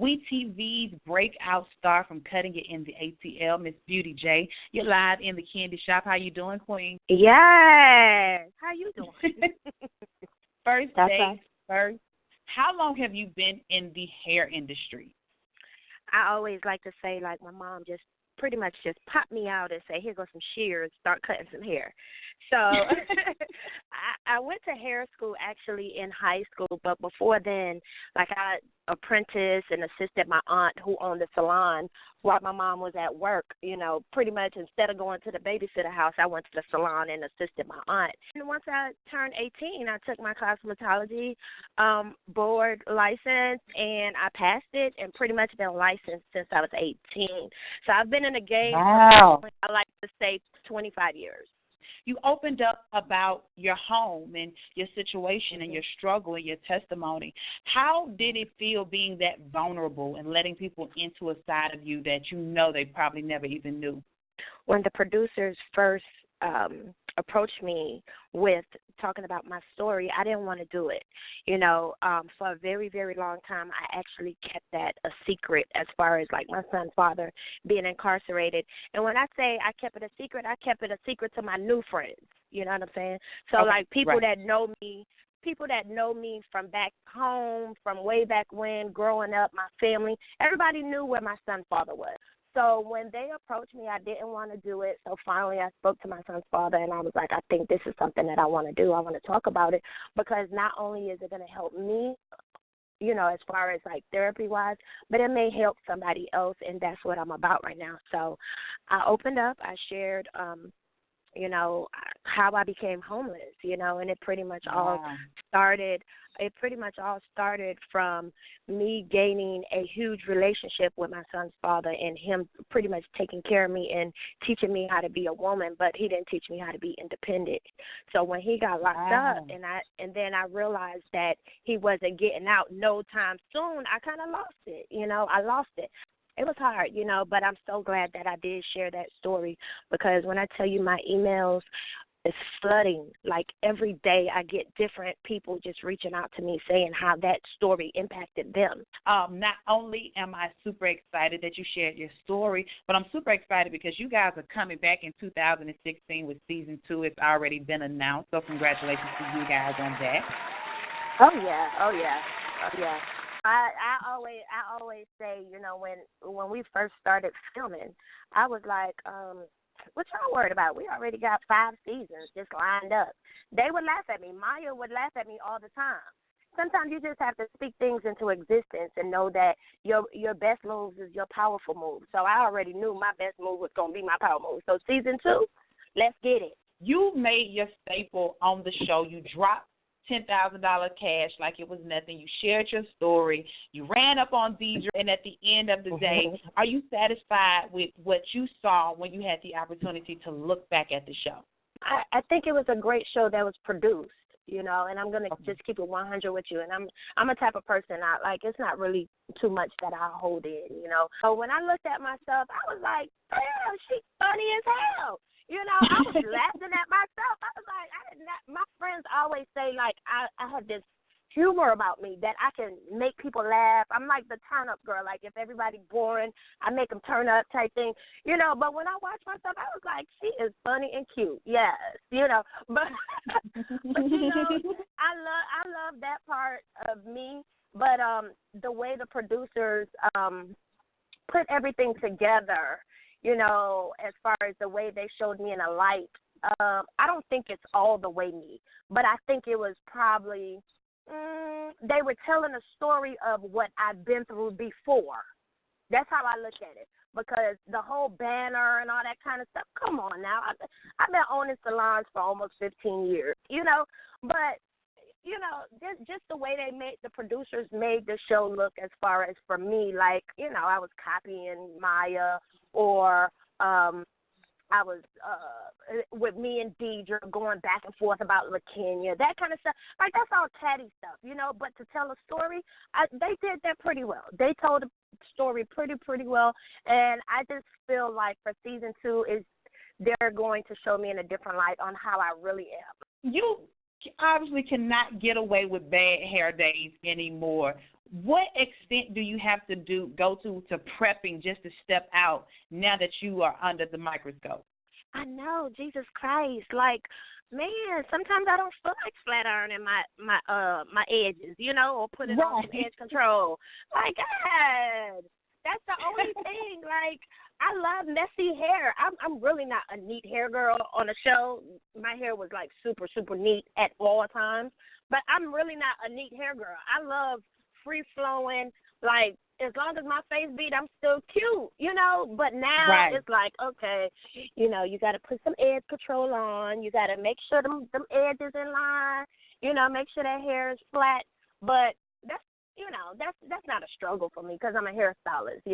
We TV's breakout star from Cutting It in the ATL, Miss Beauty J. You're live in the candy shop. How you doing, Queen? Yes. How you doing? First That's day right. first. How long have you been in the hair industry? I always like to say, like, my mom just pretty much just popped me out and say, here goes some shears, start cutting some hair. So I went to hair school actually in high school, but before then, like, I apprenticed and assisted my aunt who owned the salon while my mom was at work. You know, pretty much instead of going to the babysitter house, I went to the salon and assisted my aunt. And once I turned 18, I took my cosmetology board license, and I passed it and pretty much been licensed since I was 18. So I've been in the game Wow. for, I like to say, 25 years. You opened up about your home and your situation and your struggle and your testimony. How did it feel being that vulnerable and letting people into a side of you that you know they probably never even knew? When the producers first approached me with talking about my story, I didn't want to do it. You know, for a very, very long time, I actually kept that a secret as far as, like, my son's father being incarcerated. And when I say I kept it a secret to my new friends. You know what I'm saying? So, Okay, like, people right. that know me from back home, from way back when, growing up, my family, everybody knew where my son's father was. So when they approached me, I didn't want to do it. So finally I spoke to my son's father, and I was like, I think this is something that I want to do. I want to talk about it because not only is it going to help me, you know, as far as, like, therapy-wise, but it may help somebody else, and that's what I'm about right now. So I opened up. I shared, you know, how I became homeless, you know, and it pretty much all started from me gaining a huge relationship with my son's father and him pretty much taking care of me and teaching me how to be a woman, but he didn't teach me how to be independent. So when he got locked up and then I realized that he wasn't getting out no time soon, I kind of lost it, you know, I lost it. It was hard, you know, but I'm so glad that I did share that story because when I tell you my emails is flooding, like every day I get different people just reaching out to me saying how that story impacted them. Not only am I super excited that you shared your story, but I'm super excited because you guys are coming back in 2016 with season 2. It's already been announced, so congratulations to you guys on that. Oh yeah. I always say, you know, when we first started filming, I was like, what y'all worried about? We already got 5 seasons just lined up. They would laugh at me. Maya would laugh at me all the time. Sometimes you just have to speak things into existence and know that your best moves is your powerful move. So I already knew my best move was going to be my power move. So season 2, let's get it. You made your staple on the show. You dropped $10,000 cash like it was nothing. You shared your story. You ran up on Deidre, and at the end of the day, are you satisfied with what you saw when you had the opportunity to look back at the show? I think it was a great show that was produced, you know, and I'm going to just keep it 100 with you. And I'm a type of person, it's not really too much that I hold in, you know. So when I looked at myself, I was like, damn, she's funny as hell. You know, I was laughing at myself. I was like, my friends always say, like, I have this humor about me that I can make people laugh. I'm like the turn-up girl. Like, if everybody's boring, I make them turn up type thing. You know, but when I watch myself, I was like, she is funny and cute. Yes, you know. But you know, I love that part of me. But the way the producers put everything together, you know, as far as the way they showed me in a light, I don't think it's all the way me, but I think it was probably they were telling a story of what I've been through before. That's how I look at it, because the whole banner and all that kind of stuff, come on now. I've been owning salons for almost 15 years, you know, but you know, just the way the producers made the show look as far as for me, like, you know, I was copying Maya or I was with me and Deidre going back and forth about LaKenya, that kind of stuff. Like, that's all catty stuff, you know, but to tell a story, they did that pretty well. They told the story pretty well, and I just feel like for season 2 they're going to show me in a different light on how I really am. You obviously cannot get away with bad hair days anymore. What extent do you have to go to prepping just to step out now that you are under the microscope? I know, Jesus Christ. Like, man, sometimes I don't feel like flat ironing my edges, or putting on some edge control. Like, God, that's the only thing. Like, I love messy hair. I'm really not a neat hair girl on the show. My hair was like super, super neat at all times. But I'm really not a neat hair girl. I love free flowing. Like, as long as my face beat, I'm still cute, But now it's like, okay, you got to put some edge control on. You got to make sure them edges in line. Make sure that hair is flat. But that's not a struggle for me because I'm a hairstylist,